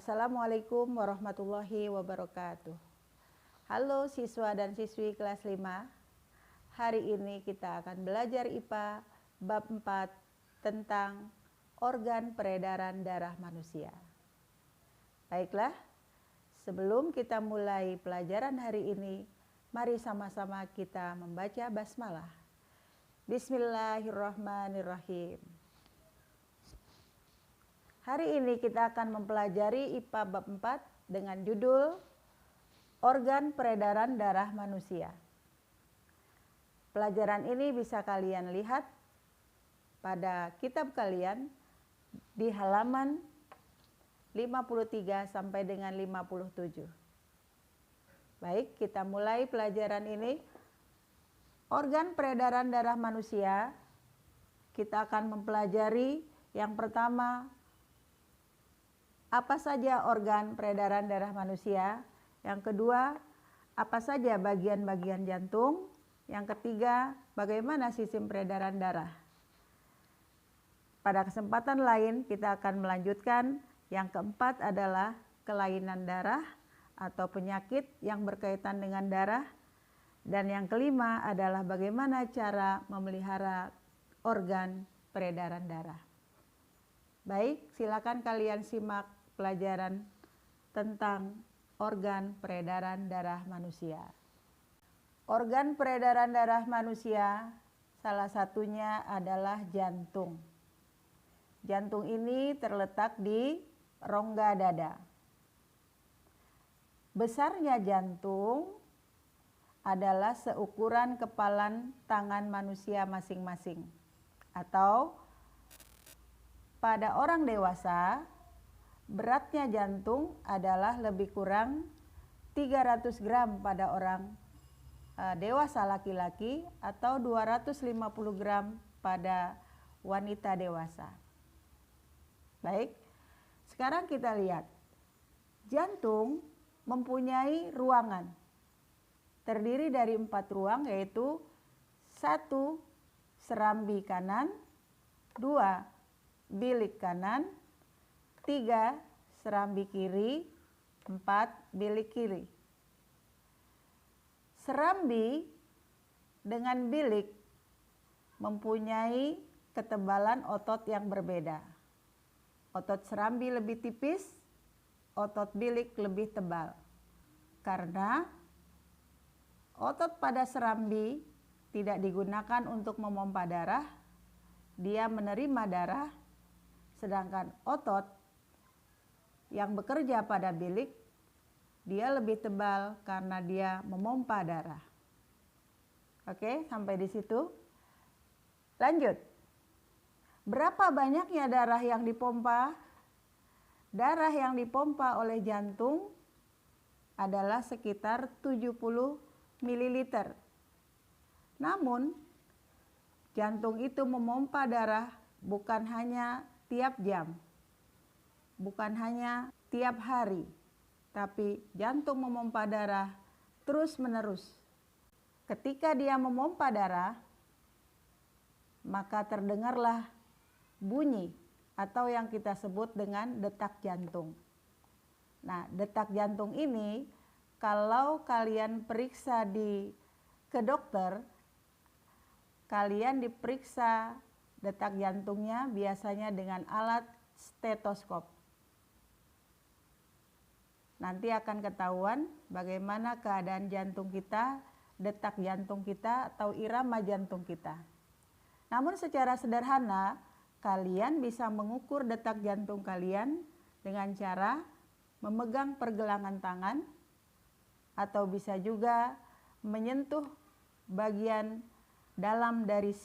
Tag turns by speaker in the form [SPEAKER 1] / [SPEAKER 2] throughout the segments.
[SPEAKER 1] Assalamualaikum warahmatullahi wabarakatuh. Halo siswa dan siswi kelas 5. Hari ini kita akan belajar IPA bab 4 tentang organ peredaran darah manusia. Baiklah, sebelum kita mulai pelajaran hari ini, mari sama-sama kita membaca basmalah. Bismillahirrahmanirrahim. Hari ini kita akan mempelajari IPA bab 4 dengan judul Organ Peredaran Darah Manusia. Pelajaran ini bisa kalian lihat pada kitab kalian di halaman 53 sampai dengan 57. Baik, kita mulai pelajaran ini. Organ peredaran darah manusia, kita akan mempelajari yang pertama, apa saja organ peredaran darah manusia. Yang kedua, apa saja bagian-bagian jantung. Yang ketiga, bagaimana sistem peredaran darah. Pada kesempatan lain kita akan melanjutkan. Yang keempat adalah kelainan darah atau penyakit yang berkaitan dengan darah. Dan yang kelima adalah bagaimana cara memelihara organ peredaran darah. Baik, silakan kalian simak pelajaran tentang organ peredaran darah manusia. Organ peredaran darah manusia salah satunya adalah jantung. Jantung ini terletak di rongga dada. Besarnya jantung adalah seukuran kepalan tangan manusia masing-masing. Atau pada orang dewasa, beratnya jantung adalah lebih kurang 300 gram pada orang dewasa laki-laki atau 250 gram pada wanita dewasa. Baik, sekarang kita lihat. Jantung mempunyai ruangan. Terdiri dari 4 ruang, yaitu 1 serambi kanan, 2 bilik kanan, 3 serambi kiri, 4 bilik kiri. Serambi dengan bilik mempunyai ketebalan otot yang berbeda. Otot serambi lebih tipis, otot bilik lebih tebal. Karena otot pada serambi tidak digunakan untuk memompa darah, dia menerima darah, sedangkan otot yang bekerja pada bilik, dia lebih tebal karena dia memompa darah. Oke, sampai di situ. Lanjut. Berapa banyaknya darah yang dipompa? Darah yang dipompa oleh jantung adalah sekitar 70 ml. Namun, jantung itu memompa darah bukan hanya tiap jam, bukan hanya tiap hari, tapi jantung memompa darah terus-menerus. Ketika dia memompa darah, maka terdengarlah bunyi atau yang kita sebut dengan detak jantung. Nah, detak jantung ini kalau kalian periksa ke dokter, kalian diperiksa detak jantungnya biasanya dengan alat stetoskop. Nanti akan ketahuan bagaimana keadaan jantung kita, detak jantung kita atau irama jantung kita. Namun secara sederhana, kalian bisa mengukur detak jantung kalian dengan cara memegang pergelangan tangan atau bisa juga menyentuh bagian dalam dari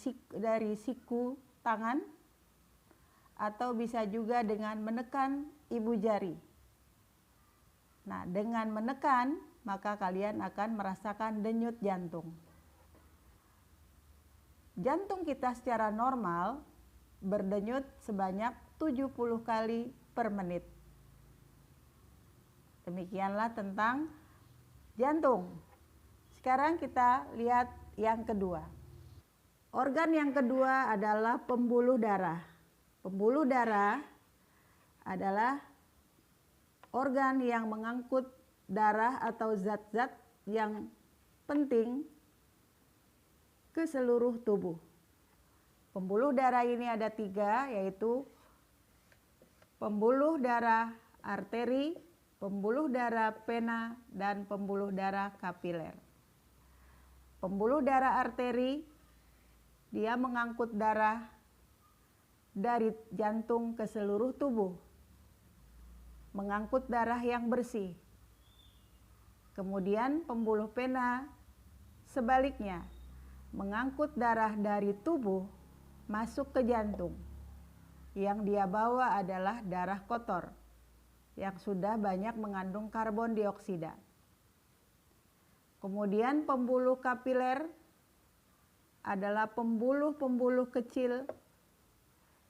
[SPEAKER 1] siku tangan atau bisa juga dengan menekan ibu jari. Nah, dengan menekan, maka kalian akan merasakan denyut jantung. Jantung kita secara normal berdenyut sebanyak 70 kali per menit. Demikianlah tentang jantung. Sekarang kita lihat yang kedua. Organ yang kedua adalah pembuluh darah. Pembuluh darah adalah organ yang mengangkut darah atau zat-zat yang penting ke seluruh tubuh. Pembuluh darah ini ada 3, yaitu pembuluh darah arteri, pembuluh darah vena, dan pembuluh darah kapiler. Pembuluh darah arteri, dia mengangkut darah dari jantung ke seluruh tubuh, mengangkut darah yang bersih. Kemudian pembuluh vena sebaliknya, mengangkut darah dari tubuh masuk ke jantung. Yang dia bawa adalah darah kotor yang sudah banyak mengandung karbon dioksida. Kemudian pembuluh kapiler adalah pembuluh-pembuluh kecil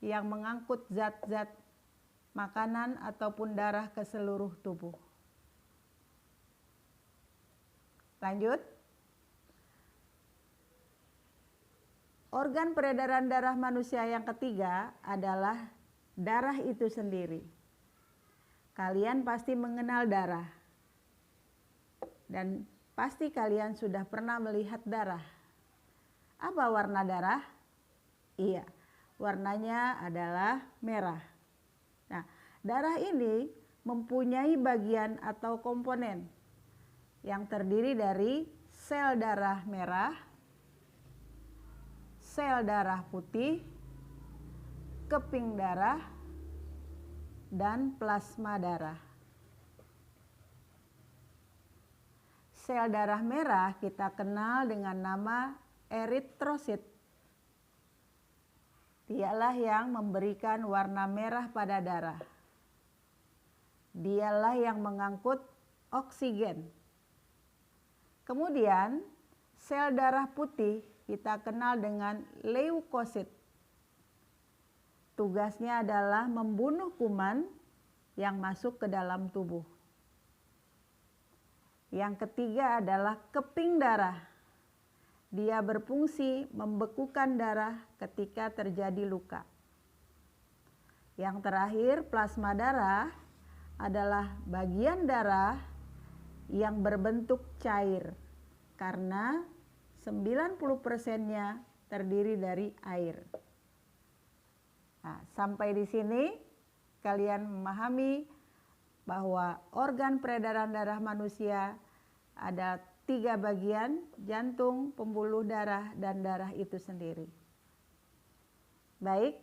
[SPEAKER 1] yang mengangkut zat-zat makanan ataupun darah ke seluruh tubuh. Lanjut. Organ peredaran darah manusia yang ketiga adalah darah itu sendiri. Kalian pasti mengenal darah. Dan pasti kalian sudah pernah melihat darah. Apa warna darah? Iya, warnanya adalah merah. Nah, darah ini mempunyai bagian atau komponen yang terdiri dari sel darah merah, sel darah putih, keping darah, dan plasma darah. Sel darah merah kita kenal dengan nama eritrosit. Dialah yang memberikan warna merah pada darah. Dialah yang mengangkut oksigen. Kemudian sel darah putih kita kenal dengan leukosit. Tugasnya adalah membunuh kuman yang masuk ke dalam tubuh. Yang ketiga adalah keping darah. Dia berfungsi membekukan darah ketika terjadi luka. Yang terakhir, plasma darah adalah bagian darah yang berbentuk cair karena 90%-nya terdiri dari air. Nah, sampai di sini kalian memahami bahwa organ peredaran darah manusia ada 3 bagian, jantung, pembuluh darah, dan darah itu sendiri. Baik,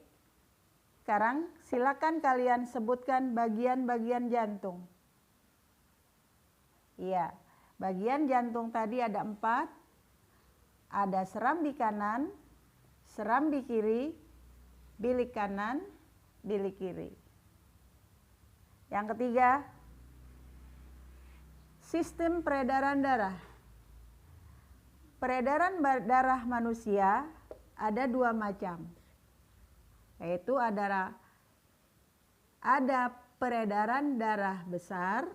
[SPEAKER 1] sekarang silakan kalian sebutkan bagian-bagian jantung. Iya, bagian jantung tadi ada 4, ada serambi kanan, serambi kiri, bilik kanan, bilik kiri. Yang ketiga, sistem peredaran darah. Peredaran darah manusia ada 2 macam, yaitu ada peredaran darah besar,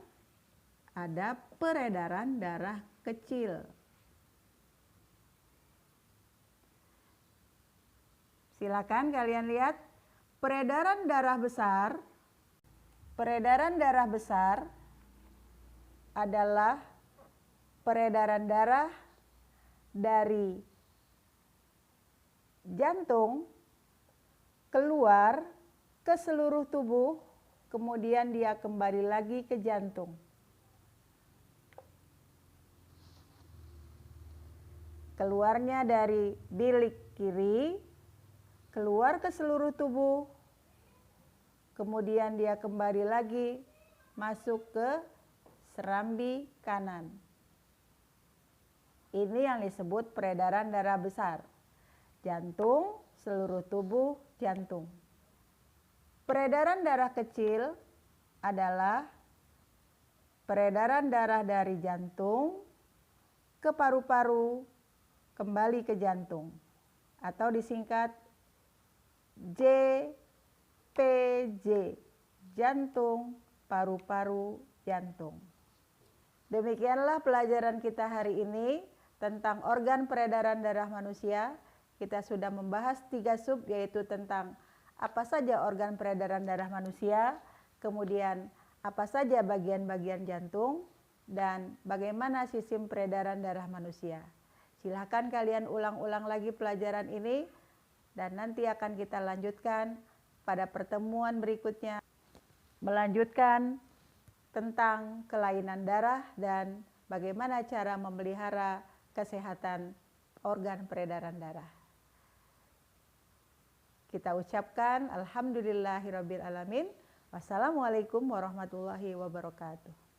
[SPEAKER 1] ada peredaran darah kecil. Silakan kalian lihat peredaran darah besar. Peredaran darah besar adalah peredaran darah dari jantung keluar ke seluruh tubuh, kemudian dia kembali lagi ke jantung. Keluarnya dari bilik kiri, keluar ke seluruh tubuh, kemudian dia kembali lagi masuk ke serambi kanan. Ini yang disebut peredaran darah besar. Jantung, seluruh tubuh, jantung. Peredaran darah kecil adalah peredaran darah dari jantung ke paru-paru, kembali ke jantung. Atau disingkat JPJ, jantung, paru-paru, jantung. Demikianlah pelajaran kita hari ini tentang organ peredaran darah manusia. Kita sudah membahas 3 sub, yaitu tentang apa saja organ peredaran darah manusia, kemudian apa saja bagian-bagian jantung dan bagaimana sistem peredaran darah manusia. Silahkan kalian ulang-ulang lagi pelajaran ini dan nanti akan kita lanjutkan pada pertemuan berikutnya, melanjutkan tentang kelainan darah dan bagaimana cara memelihara kesehatan organ peredaran darah. Kita ucapkan alhamdulillahirabbil alamin. Wassalamualaikum warahmatullahi wabarakatuh.